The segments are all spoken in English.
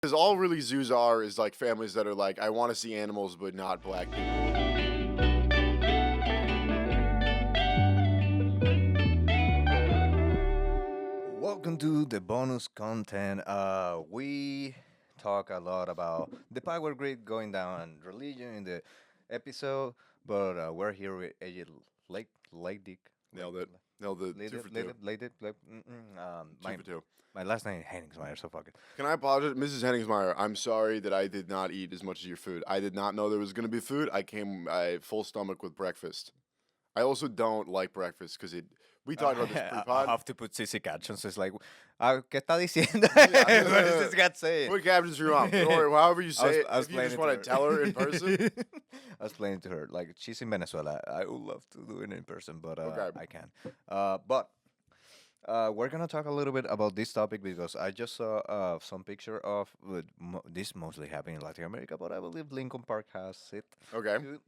Because all really zoos are is like families that are like, I want to see animals, but not black people. Welcome to the bonus content. We talk a lot about the power grid going down and religion in the episode, but we're here with AJ Lake Dick. Nailed it. Nailed it. Two for two. My Two for two. my last name is Henningsmeyer, so fuck it. Can I apologize, Mrs. Henningsmeyer? I'm sorry that I did not eat as much of your food. I did not know there was going to be food. I came full stomach with breakfast. I also don't like breakfast because it. We talked about this I pre-pod. have to put CC captions. It's like, ¿qué está diciendo? Yeah. What is this guy saying? Put captions for your mom. Don't worry. However you say it, I was if you playing just it want to to tell her in person. I was playing to her. Like, she's in Venezuela. I would love to do it in person, but Okay. I can't. We're going to talk a little bit about this topic because I just saw some picture of this mostly happening in Latin America, but I believe Lincoln Park has it. Okay. too.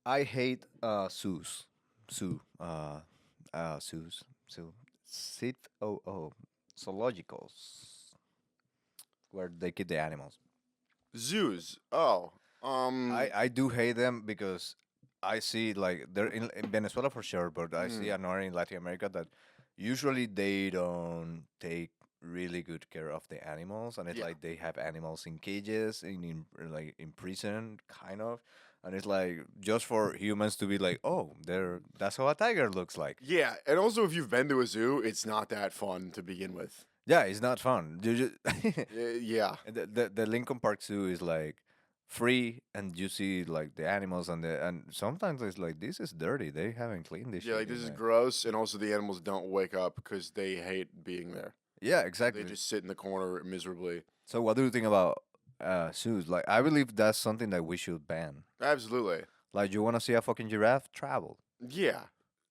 I hate zoos. Zoo. Zoos. Zoo. Zoologicals. Where they keep the animals. Zoos. Oh. I do hate them because I see like they're in Venezuela for sure, but I see another in Latin America that usually they don't take really good care of the animals, and it's Yeah. like they have animals in cages in like in prison kind of, and it's like just for humans to be like, oh, that's how a tiger looks like. Yeah, and also if you've been to a zoo, it's not that fun to begin with. Yeah, it's not fun. You just Yeah. the Lincoln Park Zoo is like free, and you see like the animals and sometimes it's like this is dirty. They haven't cleaned this Yeah, shit like this in is there. gross, and also the animals don't wake up because they hate being there. Yeah, They exactly. just sit in the corner miserably. So what do you think about zoos? Like I believe that's something that we should ban. Absolutely. Like you want to see a fucking giraffe? Travel. Yeah.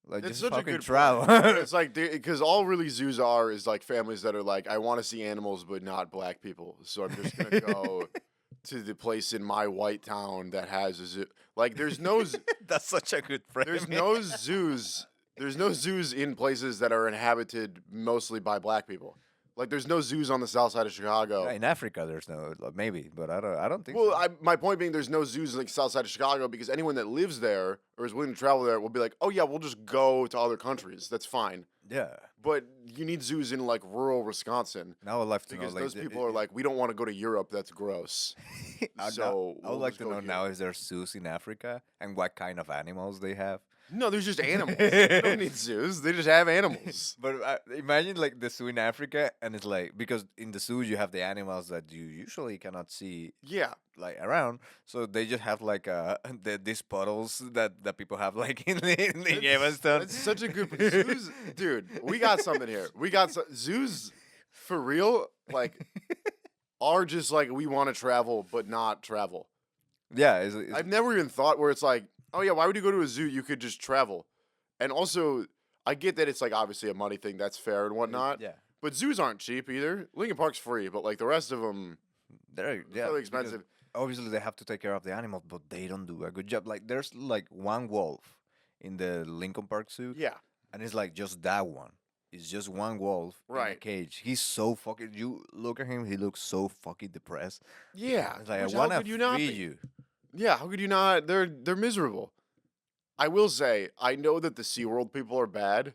Like It's just such a fucking good travel. point. It's like because all really zoos are is like families that are like, I want to see animals, but not black people. So I'm just gonna go to the place in my white town that has a zoo. Like there's no That's such a good frame. there's no zoos. There's no zoos in places that are inhabited mostly by black people. Like there's no zoos on the south side of Chicago. Yeah, in Africa, there's no like, maybe, but I don't think Well, so. my point being, there's no zoos like south side of Chicago because anyone that lives there or is willing to travel there will be like, oh yeah, we'll just go to other countries. That's fine. Yeah. But you need zoos in like rural Wisconsin Now I'd like to know because like those people are like, we don't want to go to Europe. That's gross. So I would we'll like just to go know here. now is there zoos in Africa and what kind of animals they have. No, there's just animals. They don't need zoos. They just have animals. But imagine like the zoo in Africa, and it's like because in the zoo you have the animals that you usually cannot see Yeah. like around, so they just have like these puddles that people have like in Evanston. That's such a good zoos, dude. We got something here. We got zoos for real. Like are just like we want to travel but not travel. Yeah, I've never even thought where it's like, oh yeah, why would you go to a zoo? You could just travel. And also, I get that it's like obviously a money thing. That's fair and whatnot. yeah, But zoos aren't cheap either. Lincoln Park's free, but like the rest of them, they're yeah really because expensive. obviously they have to take care of the animals, but they don't do a good job. Like there's like one wolf in the Lincoln Park Zoo, Yeah, and it's like just that one. It's just one wolf in a Right. cage. He's so fucking. You look at him, he looks so fucking depressed. yeah. It's like Which, I how wanna could you not free be? you. Yeah, how could you not? They're miserable. I will say, I know that the SeaWorld people are bad.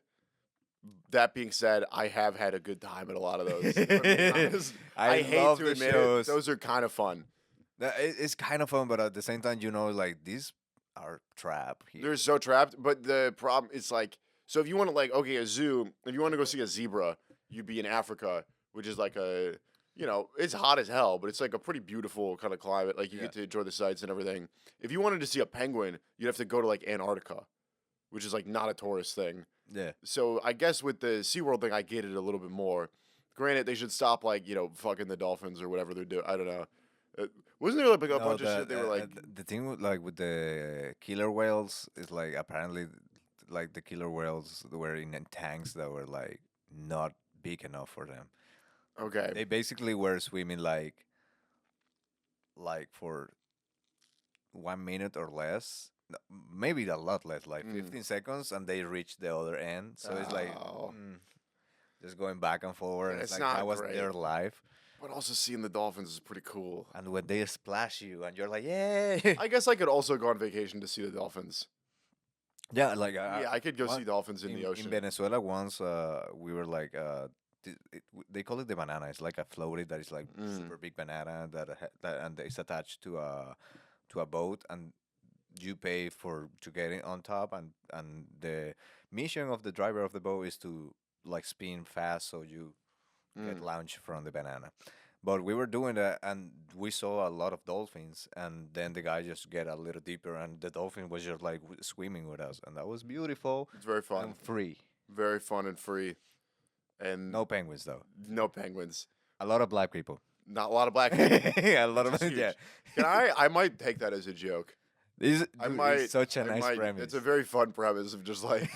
That being said, I have had a good time at a lot of those. If I'm being honest. I hate love to the admit shows. it. Those are kind of fun. It's kind of fun, but at the same time, you know, like these are trap here. They're so trapped. But the problem is like, so if you want to like, okay, a zoo. If you want to go see a zebra, you'd be in Africa, which is like a, it's hot as hell, but it's like a pretty beautiful kind of climate. Like you Yeah. get to enjoy the sights and everything. If you wanted to see a penguin, you'd have to go to like Antarctica, which is like not a tourist thing. Yeah. So I guess with the SeaWorld thing, I get it a little bit more. Granted, they should stop like fucking the dolphins or whatever they're doing. I don't know. Wasn't there like a No, bunch of shit they were like? the thing with like with the killer whales is like apparently like the killer whales were in tanks that were like not big enough for them. Okay, They basically were swimming like for 1 minute or less, maybe a lot less, like Mm. 15 seconds, and they reach the other end. So it's like Oh. just going back and forward. And It's it's like that not was great. their life. But also seeing the dolphins is pretty cool. And when they splash you, and you're like, yeah, I guess I could also go on vacation to see the dolphins. yeah, like Yeah, I could go one- see dolphins in the in ocean. Venezuela once we were like they call it the banana. It's like a floaty that is like super big banana that and it's attached to a boat, and you pay for to get it on top, and the mission of the driver of the boat is to like spin fast so you get launched from the banana. But we were doing that, and we saw a lot of dolphins. And then the guy just get a little deeper, and the dolphin was just like swimming with us, and that was beautiful It's very fun. and free. Very fun and free. And No penguins though. no penguins. A lot of black people. Not a lot of black people. A lot of Which is huge. yeah. Can I might take that as a joke. This I dude, might. it's such a I nice might- premise. It's a very fun premise of just like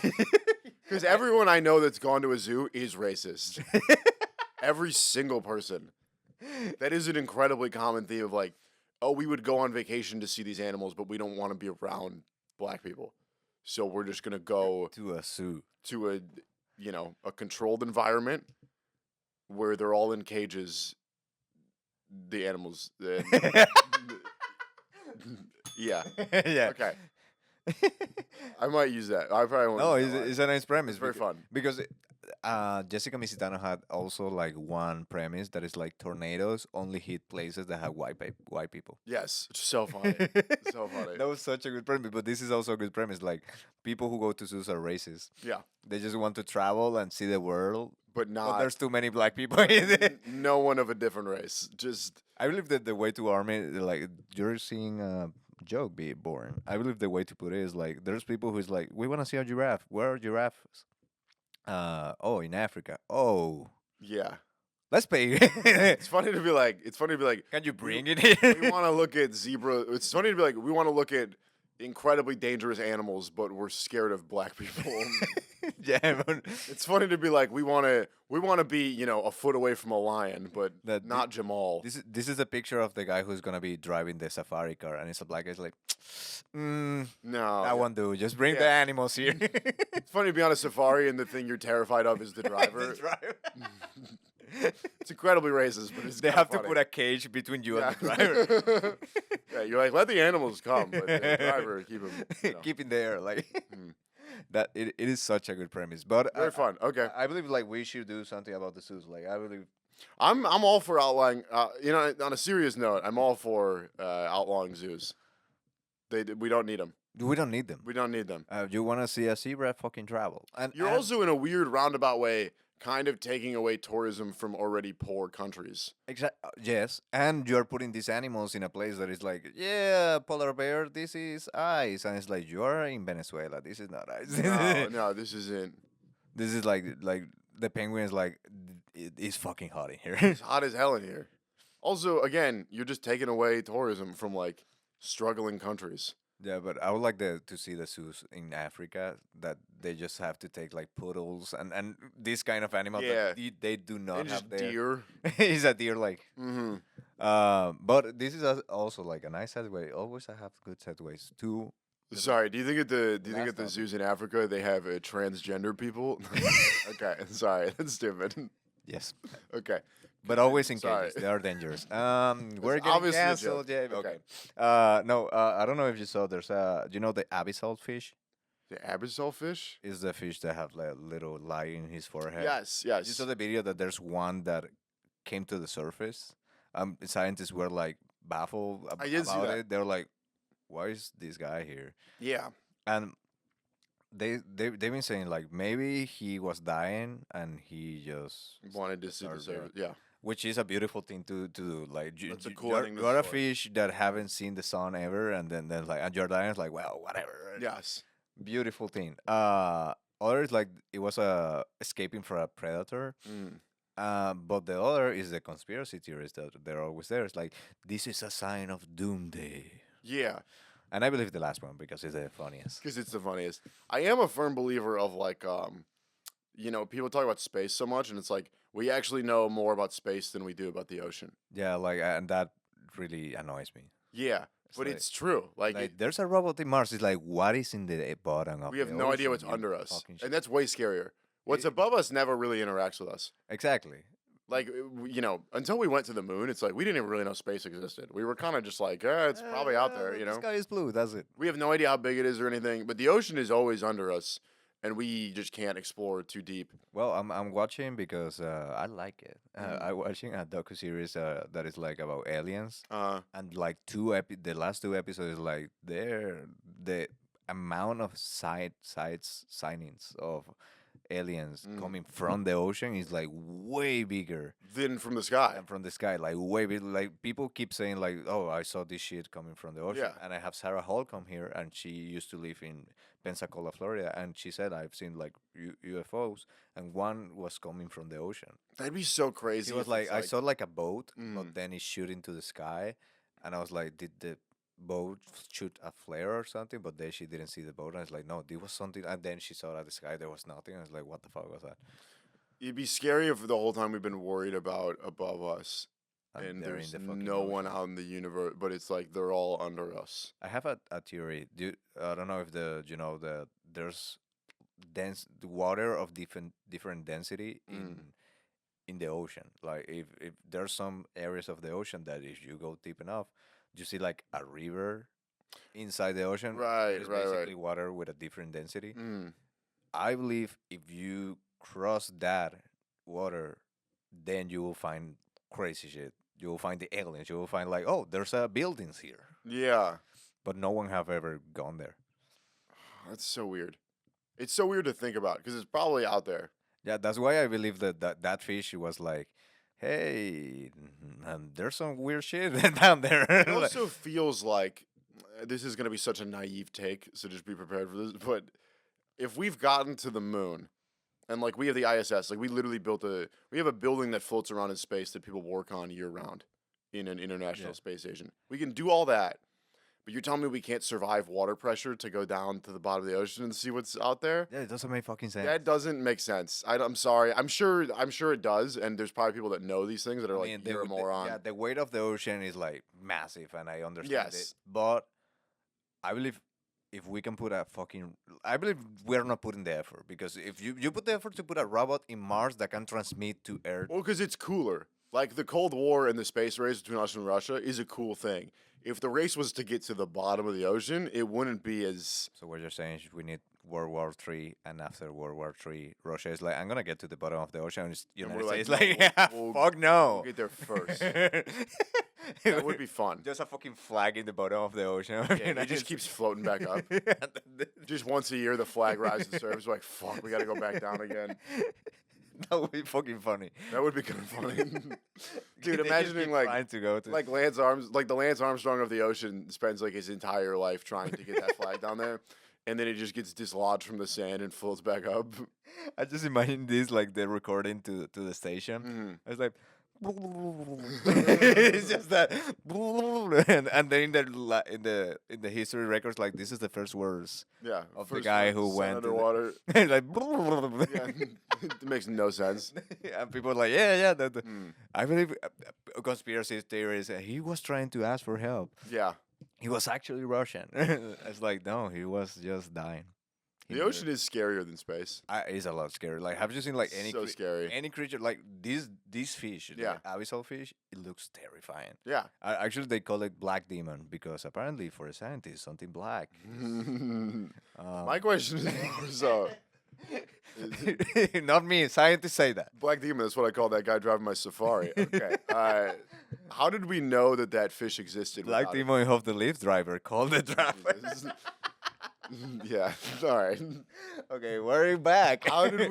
because everyone I know that's gone to a zoo is racist. Every single person. That is an incredibly common theme of like, oh, we would go on vacation to see these animals, but we don't want to be around black people, so we're just gonna go to a zoo. to a a controlled environment where they're all in cages. The animals. Yeah. Yeah. Okay. I might use that. I probably won't. No, use that it's line. a nice premise. It's very fun. Because Jessica Misitano had also like one premise that is like tornadoes only hit places that have white people. Yes, it's so funny. So funny. That was such a good premise, but this is also a good premise. Like people who go to zoos are racist. Yeah, They just want to travel and see the world, but but not. there's too many black people in it. No one of a different race. Just I believe that the way to army, like you're seeing a joke be born. I believe the way to put it is like there's people who's like, we want to see a giraffe. Where are giraffes? Oh, in Africa. Oh, yeah. let's pay. It's funny to be like. It's funny to be like. Can you we- bring it here? We want to look at zebra. It's funny to be like. We want to look at incredibly dangerous animals, but we're scared of black people. Yeah, but It's funny to be like. We want to be a foot away from a lion, but That thi- not Jamal. this is a picture of the guy who's gonna be driving the safari car, and it's a black guy's like, No, that one dude. Just bring the Yeah. animals here. It's funny to be on a safari and the thing you're terrified of is the driver. The driver. It's incredibly racist, but it's They kinda have to funny. put a cage between you Yeah. and the driver. Yeah, you're like, let the animals come, but the driver keep him. Keep in there, like Mm. that. It is such a good premise, but Very fun. Okay, I believe like we should do something about the zoos. Like I believe I'm all for outlawing. On a serious note, I'm all for outlawing zoos. We don't need them. we don't need them. We don't need them. You want to see a zebra? Fucking travel. And You're and also in a weird roundabout way, kind of taking away tourism from already poor countries. yes, and you're putting these animals in a place that is like, yeah, polar bear. This is ice, and it's like you are in Venezuela. This is not ice. No, this isn't. This is like the penguin is like it's fucking hot in here. It's hot as hell in here. Also, again, you're just taking away tourism from like struggling countries. Yeah, but I would like to see the zoos in Africa that they just have to take like poodles and this kind of animal Yeah. that they do not And just have there. deer. Is a deer like? Mm-hmm. But this is also like a nice segue. Always I have good segues too. Sorry, do you think at the last at the topic. zoos in Africa they have transgender people? Okay, sorry, that's stupid. Yes, Okay, but always in Sorry. cages. They are dangerous. We're getting obviously a canceled. joke. Yeah, Okay. No, I don't know if you saw. There's do you know the abyssal fish? the abyssal fish. Is the fish that have like little line in his forehead. Yes, You yes. saw the video that there's one that came to the surface. Scientists were like baffled I did see about that. it. They're like, "Why is this guy here?" Yeah, And they've been saying like maybe he was dying and he just wanted to see the Started there. service. Yeah, which is a beautiful thing to do. Like That's a cool you're, ending to the you're a story. fish that haven't seen the sun ever, and then like and you're dying. It's like well, whatever. yes. Beautiful thing. Others like it was escaping from a predator. Mm. But the other is the conspiracy theorists that they're always there. It's like this is a sign of doomsday, Yeah, and I believe the last one because it's the funniest. because it's the funniest. I am a firm believer of like, people talk about space so much, and it's like we actually know more about space than we do about the ocean. Yeah, like and that really annoys me. Yeah, but like- it's true. Like, Like there's a robot in Mars. It's like what is in the bottom of we have the no idea ocean, what's you under us, fucking shit. and that's way scarier. What's It- above us never really interacts with us. Exactly. Like, until we went to the moon, it's like we didn't even really know space existed. We were kind of just like, it's probably out there, The sky is blue. That's it. We have no idea how big it is or anything, but the ocean is always under us, and we just can't explore too deep. Well, I'm watching because I like it. Mhm. I'm watching a docu series that is like about aliens, Uh, and like the last two episodes, like the amount of signings of aliens Mm. coming from the ocean is like way bigger then from the sky. than from the sky. Like way big. Like people keep saying like, oh, I saw this shit coming from the ocean, Yeah. and I have Sarah Holcomb here, and she used to live in Pensacola, Florida, and she said I've seen like UFOs, and one was coming from the ocean. That'd be so crazy. He was if like, it's I saw like a boat, Mm. but then it shoot into the sky, and I was like, did the boat shoot a flare or something? But then she didn't see the boat, and I was like, no, there was something. And then she saw that the sky there was nothing. I was like, what the fuck was that? It'd be scary if the whole time we've been worried about above us, and they're in there's the fucking no one ocean. out in the universe, but it's like they're all under us. I have a theory. I don't know if there's the water of different density in the ocean. Like if there's some areas of the ocean that if you go deep enough, you see like a river inside the ocean. Right, It's right, right. basically water with a different density. Mm. I believe if you cross that water, then you will find crazy shit. You will find the aliens. You will find like, oh, there's buildings here, Yeah, but no one have ever gone there. that's so weird. It's so weird to think about because it's probably out there. Yeah, that's why I believe that fish was like, hey, there's some weird shit down there. It Like, also feels like this is going to be such a naive take, so just be prepared for this. But if we've gotten to the moon and like we have the ISS, like we literally we have a building that floats around in space that people work on year round in an international Yeah. space station. We can do all that, but you're telling me we can't survive water pressure to go down to the bottom of the ocean and see what's out there? yeah, it doesn't make fucking sense. That doesn't make sense. I'm sorry. I'm sure it does, and there's probably people that know these things that are I like, mean, you're a moron. yeah, the weight of the ocean is like massive, and I understand it. Yes. But I believe if we can put I believe we're not putting the effort because if you put the effort to put a robot in Mars that can transmit to Earth, Well, because it's cooler. Like the Cold War and the space race between us and Russia is a cool thing. If the race was to get to the bottom of the ocean, it wouldn't be as so what you're saying is we need World War III, and after World War III, Russia is like, I'm gonna get to the bottom of the ocean. And And United we're States like, like, "No, yeah, we'll- fuck no. we'll get there first. That would be fun. Just a fucking flag in the bottom of the ocean. Yeah, it just keeps floating back up. Just once a year, the flag rises to the surface. Like, fuck, we got to go back down again. That would be fucking funny. That would be kind of funny. Dude, They just imagining keep like trying to go to like the Lance Armstrong of the ocean spends like his entire life trying to get that flag down there, and then it just gets dislodged from the sand and floats back up. I just imagine this like the recording to the station. Mhm. It's like it's just that and then in the history records like this is the first words Yeah, of the first guy one, who sun went to the- underwater. like Yeah, it makes no sense. and people are like yeah Mm. I believe conspiracy theories he was trying to ask for help. Yeah, He was actually Russian. It's like no, he was just dying. the ocean is scarier than space. It's a lot scary. Like, have you seen like any So scary. any creature like these fish? Yeah. the abyssal fish. It looks terrifying. Yeah. Actually, they call it black demon because apparently for a scientist, something black. My question is more so. Not me. Scientists say that. Black Demon, that's what I call that guy driving my Safari. Okay. How did we know that fish existed? Black without it? demon of the lift driver called the driver. Jesus. Yeah. All right. Okay, we're back. How did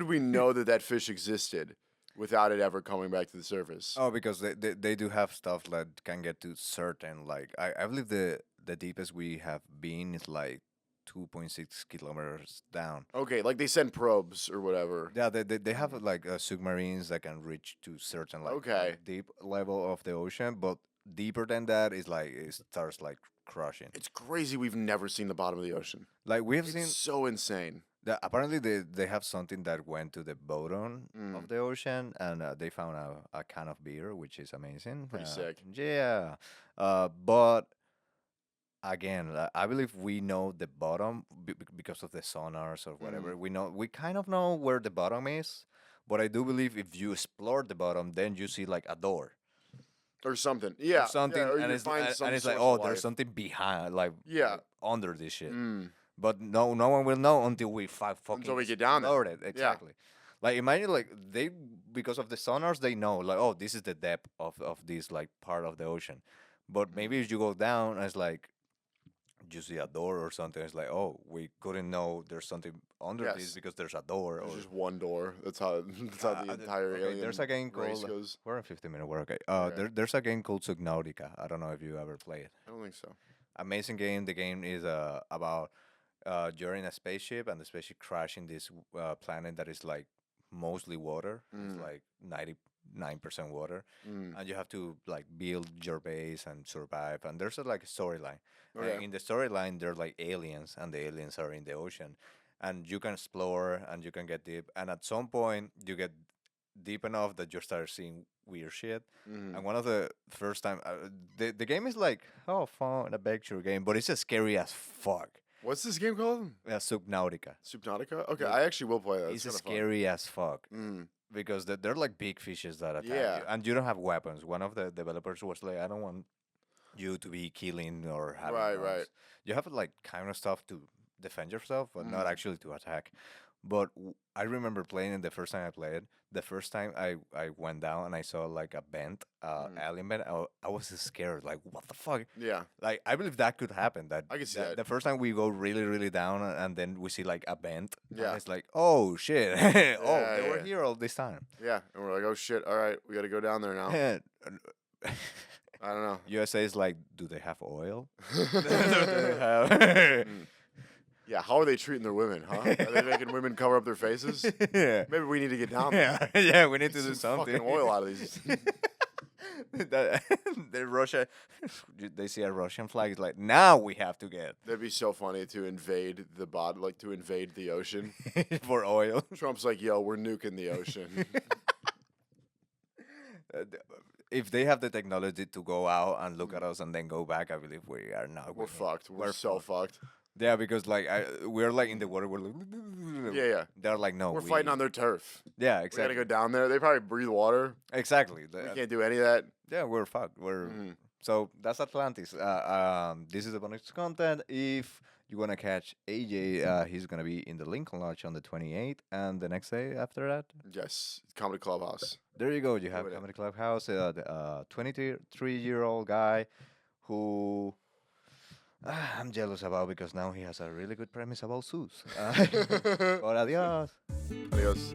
we know that fish existed without it ever coming back to the surface? Oh, because they do have stuff that can get to certain like I believe the deepest we have been is like 2.6 kilometers down. Okay, like they send probes or whatever. Yeah, they have like submarines that can reach to certain like Okay. deep level of the ocean, but deeper than that is like it starts like crushing. It's crazy we've never seen the bottom of the ocean. Like we have It's seen so insane. that apparently they have something that went to the bottom Mm. of the ocean and they found a can of beer, which is amazing. Pretty sick. Yeah, but again, I believe we know the bottom because of the sonars or whatever. We kind of know where the bottom is, But I do believe if you explore the bottom, then you see like a door or something. or Yeah, something, yeah, or and you it's find some and it's like, source oh, of there's life. something behind, Yeah. like under this shit. Mm. But no one will know until we fucking Until we get down there. explore it. Yeah. Exactly. Like imagine like they because of the sonars they know like, oh, this is the depth of this like part of the ocean. But maybe Mm. if you go down, it's like you see a door or something. It's like, oh, we couldn't know there's something under this Yes. because there's a door. There's Or just one door. That's how that's how the entire okay, alien there's a game race called. goes. We're in 15-minute work. Okay. Okay. There's a game called Subnautica. I don't know if you ever played it. I don't think so. Amazing game. The game is about you're in a spaceship and the spaceship crash in this planet that is like mostly water. It's Mm. like 99% water, Mm. and you have to like build your base and survive. And there's a like storyline. And Okay. in the storyline, they're like aliens, and the aliens are in the ocean, and you can explore and you can get deep. And at some point, you get deep enough that you start seeing weird shit. Mm. And one of the first time, the game is like, oh, fun, adventure game, but it's just scary as fuck. What's this game called? Subnautica. Subnautica. Okay, Yeah. I actually will play that. It's It's kinda scary as fuck fun. Mm. because they're like big fishes that attack Yeah. you, and you don't have weapons. One of the developers was like, I don't want you to be killing or having Right, guns. right. You have like kind of stuff to defend yourself, but not Mm. actually to attack. But I remember playing it the first time I played. The first time I went down and I saw like a bent Mm. alien bent, I was scared. Like, what the fuck? Yeah. Like, I believe that could happen. That I can see that. the first time we go really, really down, and then we see like a bent. Yeah. And it's like, oh shit! Oh, Yeah, they were yeah. here all this time. Yeah. And we're like, oh shit. All right, we got to go down there now. I don't know. USA is like, do they have oil? Do they Mm. have? Yeah. How are they treating their women? Huh? Are they making women cover up their faces? Yeah. Maybe we need to get down there. Yeah, yeah, we need to Get do some something. fucking oil out of these. That- the Russia, they see a Russian flag. It's like, now we have to get That'd be so funny to invade the like to invade the ocean. for oil. Trump's like, yo, we're nuking the ocean. If they have the technology to go out and look at us and then go back, I believe we are not. We're winning. fucked. We're We're so fucked. Yeah, because like we're like in the water. We're like, Yeah, yeah. They're like, no, We're fighting on their turf. Yeah, We exactly. gotta go down there. They probably breathe water. Exactly. We can't do any of that. Yeah, we're fucked. We're Mhm. so that's Atlantis. This is the bonus content. If you wanna catch AJ, he's gonna be in the Lincoln Lodge on the 28th, and the next day after that, Yes. Comedy Clubhouse. there you go. You have it. Comedy Clubhouse, the 23-year-old guy who I'm jealous about because now he has a really good premise about zoos. But adios. Adios.